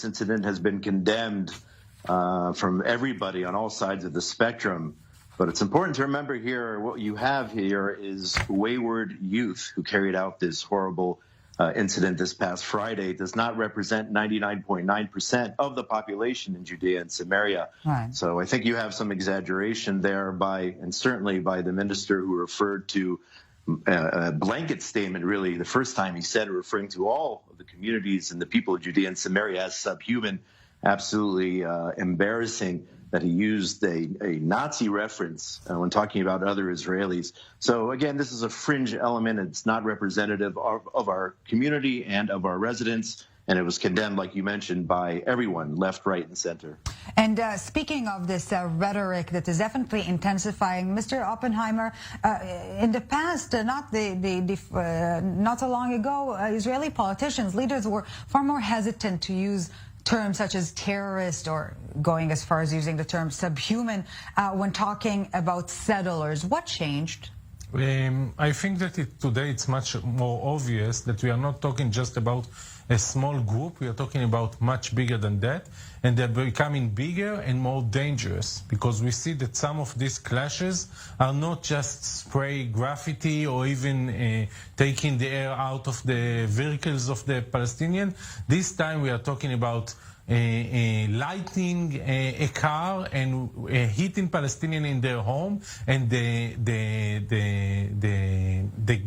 this incident has been condemned from everybody on all sides of the spectrum. But it's important to remember here, what you have here is wayward youth who carried out this horrible incident this past Friday. It does not represent 99.9% of the population in Judea and Samaria. Right. So I think you have some exaggeration there and certainly by the minister who referred to a blanket statement, really, the first time he said it, referring to all of the communities and the people of Judea and Samaria as subhuman. Absolutely embarrassing that he used a Nazi reference when talking about other Israelis. So again, this is a fringe element. It's not representative of our community and of our residents. And it was condemned, like you mentioned, by everyone, left, right, and center. And speaking of this rhetoric that is definitely intensifying, Mr. Oppenheimer, in the past, not so long ago, Israeli politicians, leaders were far more hesitant to use terms such as terrorist or going as far as using the term subhuman when talking about settlers. What changed? I think that today it's much more obvious that we are not talking just about a small group. We are talking about much bigger than that, and they're becoming bigger and more dangerous because we see that some of these clashes are not just spray graffiti or even taking the air out of the vehicles of the Palestinian. This time we are talking about lighting a car and hitting Palestinian in their home, and the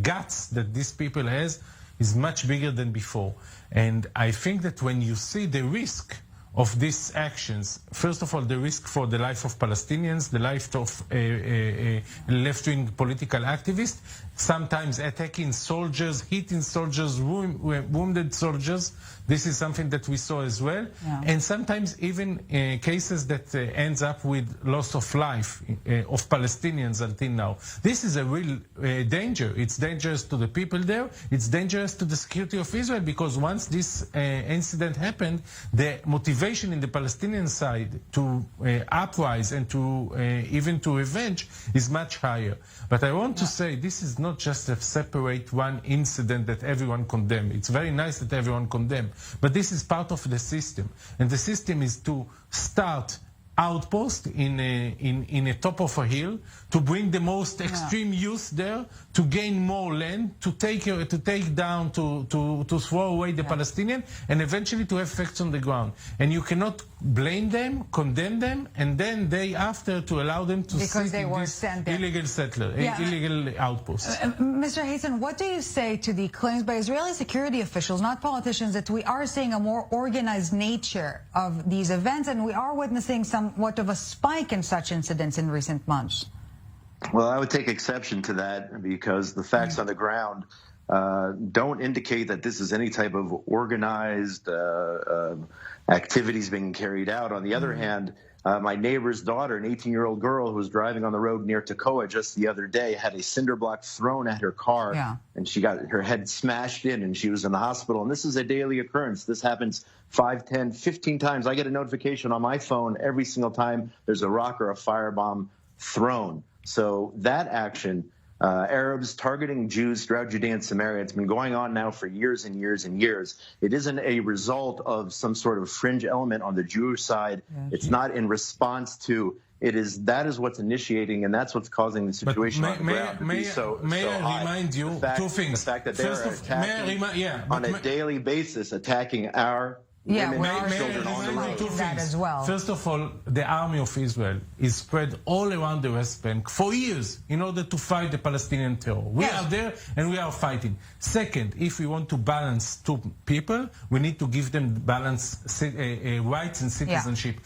guts that these people has is much bigger than before. And I think that when you see the risk of these actions, first of all, the risk for the life of Palestinians, the life of left-wing political activists, sometimes attacking soldiers, hitting soldiers, wounded soldiers. This is something that we saw as well. Yeah. And sometimes even cases that ends up with loss of life of Palestinians until now. This is a real danger. It's dangerous to the people there. It's dangerous to the security of Israel, because once this incident happened, the motivation in the Palestinian side to uprise and to even to revenge is much higher. But I want to say this is not just a separate one incident that everyone condemn. It's very nice that everyone condemn, but this is part of the system, and the system is to start outpost in a top of a hill, to bring the most extreme youth there, to gain more land, to take down, to throw away the Palestinian, and eventually to have effects on the ground. And you cannot blame them, condemn them, and then day after to allow them to sit in this illegal settler, illegal outpost. Mr. Hasten, what do you say to the claims by Israeli security officials, not politicians, that we are seeing a more organized nature of these events, and we are witnessing somewhat of a spike in such incidents in recent months? Well, I would take exception to that, because the facts on the ground don't indicate that this is any type of organized activities being carried out. On the other hand, my neighbor's daughter, an 18-year-old girl who was driving on the road near Tekoa just the other day, had a cinder block thrown at her car, and she got her head smashed in, and she was in the hospital. And this is a daily occurrence. This happens 5, 10, 15 times. I get a notification on my phone every single time there's a rock or a firebomb thrown. So that action, Arabs targeting Jews throughout Judea and Samaria, it's been going on now for years and years and years. It isn't a result of some sort of fringe element on the Jewish side. It's not in response to. That is what's initiating, and that's what's causing the situation on the ground to be so high. May I remind you two things? The fact that they're attacking on a daily basis, attacking our women and children on the road. As well. First of all, the army of Israel is spread all around the West Bank for years in order to fight the Palestinian terror. We are there and we are fighting. Second, if we want to balance two people, we need to give them balance rights and citizenship.